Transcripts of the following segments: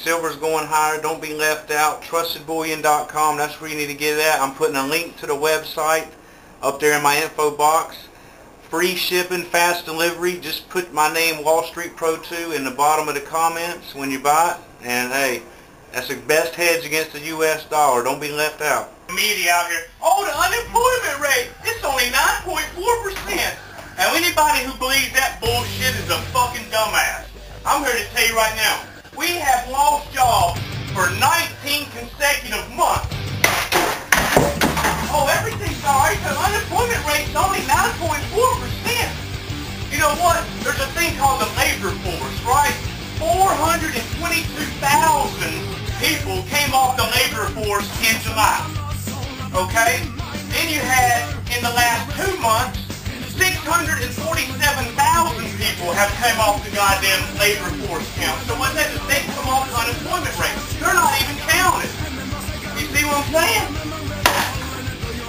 Silver's going higher. Don't be left out. TrustedBullion.com. That's where you need to get it at. I'm putting a link to the website up there in my info box. Free shipping, fast delivery. Just put my name, Wall Street Pro 2, in the bottom of the comments when you buy it. And hey, that's the best hedge against the U.S. dollar. Don't be left out. Media out here. Oh, the unemployment rate, it's only 9.4%. Now anybody who believes that bullshit is a fucking dumbass. I'm here to tell you right now. We have lost jobs for 19 consecutive months. Oh, everything's alright. The unemployment rate's only 9.4%. You know what? There's a thing called the labor force, right? 422,000 people came off the labor force in July. Okay? Then you had, in the last 2 months, 647,000 people have come off the goddamn labor force count. So what that is, they come off the unemployment rate. They're not even counted. You see what I'm saying?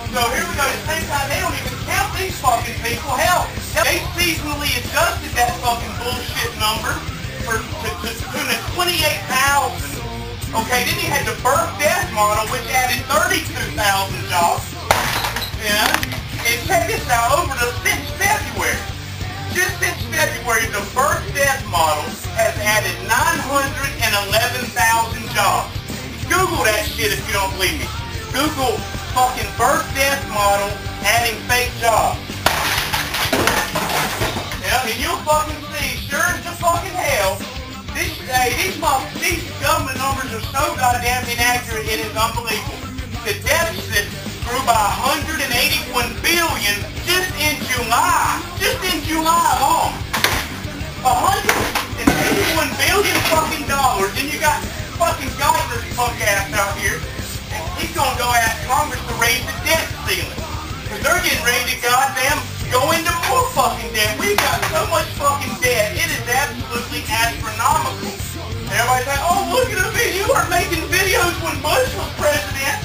So here we go. At the same time, they don't even count these fucking people. Hell, they seasonally adjusted that fucking bullshit number to 28,000. Okay, then you had the birth-death model, which added 32,000 jobs. Yeah. And check this out, since February, just since February, the birth-death model has added 911,000 jobs. Google that shit if you don't believe me. Google fucking birth-death model adding fake jobs. Yeah, and you'll fucking see, sure as the fucking hell, these government numbers are so goddamn inaccurate, it is unbelievable. The deficit grew by $181 billion just in July. Just in July alone. $181 billion fucking dollars. And you got fucking Geithner's punk ass out here. And he's gonna go ask Congress to raise the debt ceiling. Because they're getting ready to goddamn go into more fucking debt. We've got so much fucking debt. It is absolutely astronomical. And everybody's like, oh, look at the video. You weren't making videos when Bush was president.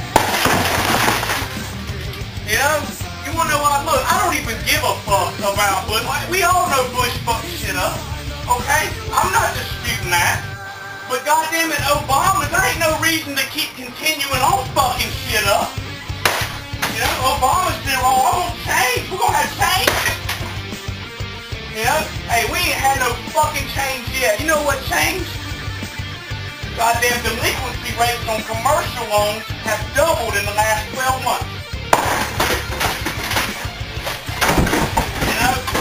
You know, you want to know what? Look, I don't even give a fuck about Bush. We all know Bush fucked shit up, okay? I'm not disputing that. But goddamn it, Obama, there ain't no reason to keep continuing on fucking shit up. You know, Obama's been wrong. I won't change. We're gonna have change. You know? Hey, we ain't had no fucking change yet. You know what changed? Goddamn delinquency rates on commercial loans have doubled in the last 12 months.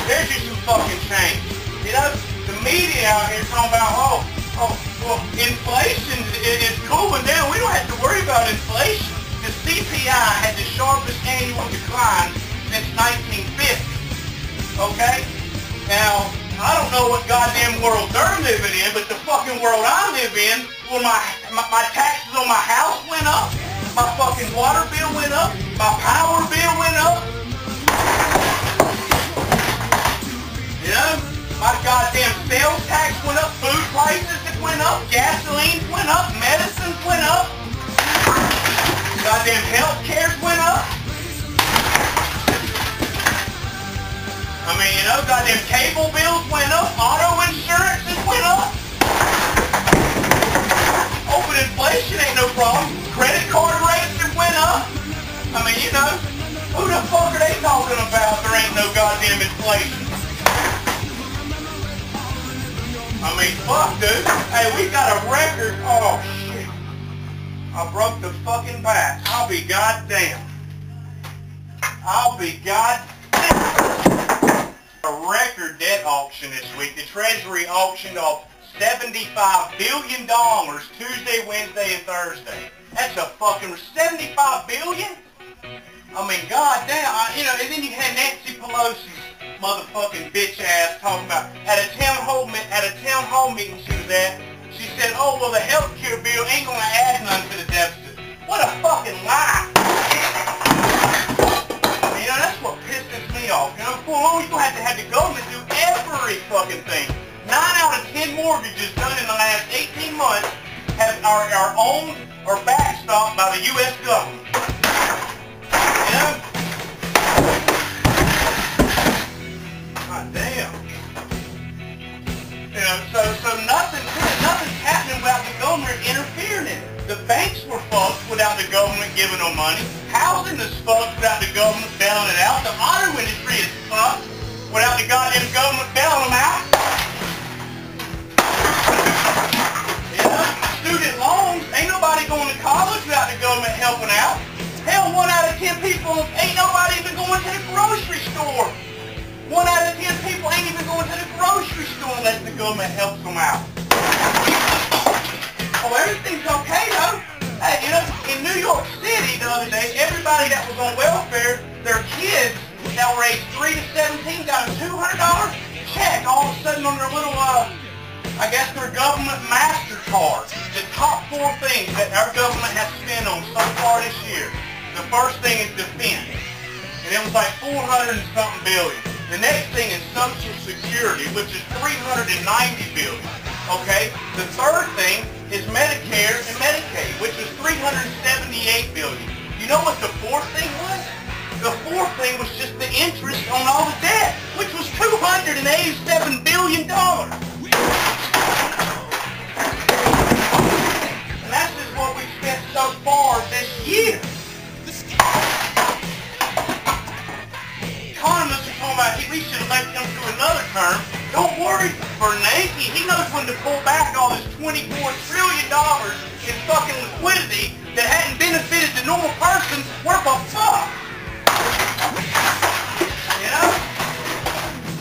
There's just some fucking change. You know, the media out here talking about, well, inflation is cooling down. We don't have to worry about inflation. The CPI had the sharpest annual decline since 1950. Okay? Now, I don't know what goddamn world they're living in, but the fucking world I live in, where my taxes on my house went up, my fucking water bill went up, my power bill went up. You know, my goddamn sales tax went up, food prices went up, gasoline went up, medicines went up, goddamn health cares went up. I mean, you know, goddamn cable bills went up, auto insurances went up. Open inflation ain't no problem. Credit card rates went up. I mean, you know, who the fuck are they talking about? There ain't no goddamn inflation. I mean, fuck, dude. Hey, we got a record. Oh, shit. I broke the fucking bat. I'll be goddamn. A record debt auction this week. The Treasury auctioned off $75 billion Tuesday, Wednesday, and Thursday. That's a fucking $75 billion? I mean, goddamn. You know, and then you had Nancy Pelosi's motherfucking bitch ass talking about at a town hall meeting she was at. She said, "Oh well, the healthcare bill ain't gonna add none to the deficit." What a fucking lie! You know, that's what pisses me off. You know, for long, you gonna have the government do every fucking thing. 9 out of 10 mortgages done in the last 18 months are owned or backstopped by the U.S. government. You know? God damn. You know, so nothing's happening without the government The banks were fucked without the government giving them money. Housing is fucked without the government bailing it out. The auto industry is fucked without the goddamn government bailing them out. Student loans, ain't nobody going to college without the government helping out. Hell, 1 out of 10 people ain't nobody even going to the grocery store. 1 out of 10 people ain't even going to the grocery store unless the government helps them out. Oh, everything's okay though. Hey, you know, in New York City the other day, everybody that was on welfare, their kids that were aged 3 to 17 got a $200 check all of a sudden on their little, I guess their government MasterCard. The top 4 things that our government has spent on so far this year. The first thing is defense, and it was like 400 and something billion. The next thing is Social Security, which is 390 billion. Okay? The third thing is Medicare and Medicaid, which is 378 billion. You know what the fourth thing was? The fourth thing was just the interest on all the debt, which was $287 billion. And that's just what we've spent so far this year. Economists are talking about we should elect him to another term. Don't worry, Bernanke, he knows when to pull back all this $24 trillion in fucking liquidity that hadn't benefited the normal person worth a fuck. You know?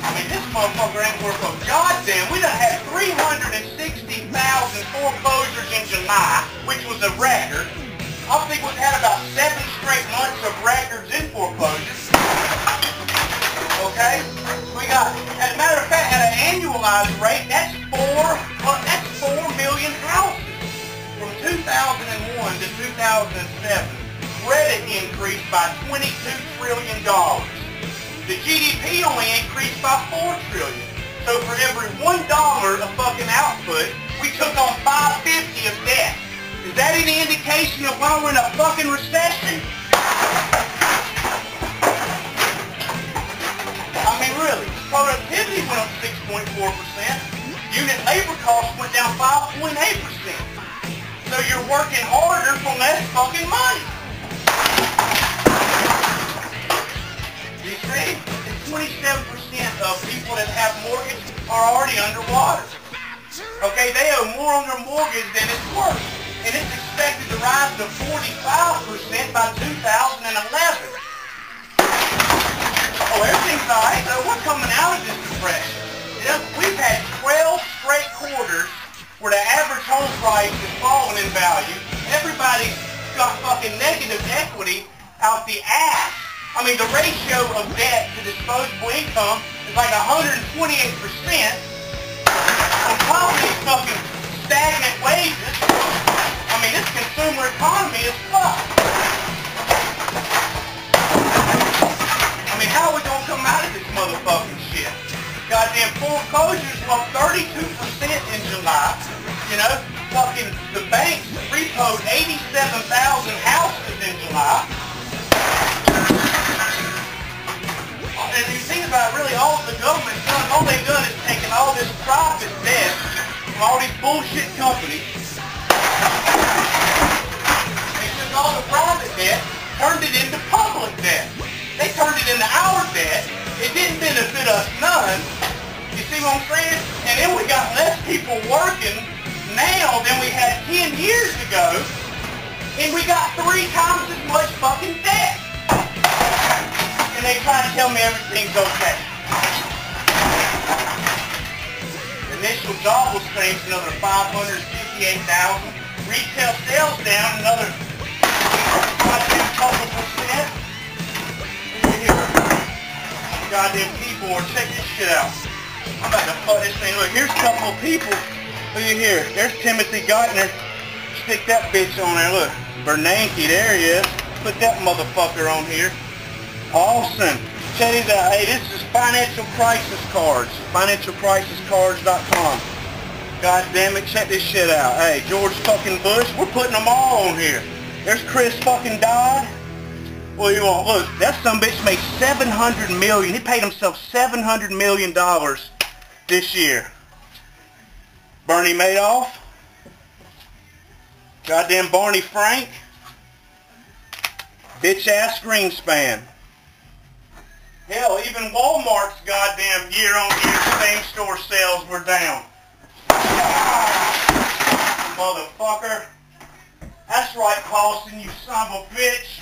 I mean, this motherfucker ain't worth a goddamn. We done had 360,000 foreclosures in July, which was a record. I think we've had about 7 straight months of records in foreclosures. Okay? We got, as a matter of fact, at an annualized rate, that's 4 million houses. From 2001 to 2007, credit increased by $22 trillion. The GDP only increased by $4 trillion. So for every $1 of fucking output, we took on $5.50 of debt. Is that any indication of why we're in a fucking recession? I mean, really, productivity went up 6.4%. Unit labor costs went down 5.8%. So you're working harder for less fucking money. You see, 27% of people that have mortgages are already underwater. Okay, they owe more on their mortgage than it's worth. And it's expected to rise to 45% by 2011. Oh, everything's alright though. We're coming out of this depression. You know, we've had 12 straight quarters where the average home price is falling in value. Everybody's got fucking negative equity out the ass. I mean, the ratio of debt to disposable income is like 128%. On top of these fucking stagnant wages, I mean, this consumer economy is fucked. I mean, how are we gonna come out of this motherfucking shit? Goddamn foreclosures were up 32% in July. You know, fucking the banks repoed 87,000 houses in July. And if you think about it, really all the government's done, all they've done is taken all this profit debt from all these bullshit companies. They took all the private debt, turned it into public debt. They turned it into our debt. It didn't benefit us none. You see what I'm saying? And then we got less people working now than we had 10 years ago. And we got 3 times as much fucking debt. And they try to tell me everything's okay. Initial jobless claims another 558,000. Retail sales down another couple percent. Goddamn keyboard, check this shit out. I'm about to fuck this thing. Look, here's a couple of people. Look at here. There's Timothy Geithner. Stick that bitch on there. Look, Bernanke, there he is. Put that motherfucker on here. Awesome. Check it out. Hey, this is Financial Crisis Cards. FinancialCrisisCards.com. God damn it, check this shit out. Hey, George fucking Bush, we're putting them all on here. There's Chris fucking Dodd. What do you want? Look, that sumbitch made $700 million. He paid himself $700 million this year. Bernie Madoff. Goddamn Barney Frank. Bitch-ass Greenspan. Hell, even Walmart's goddamn year-on-year same-store sales were down. Motherfucker. That's right, Paulson, you son of a bitch.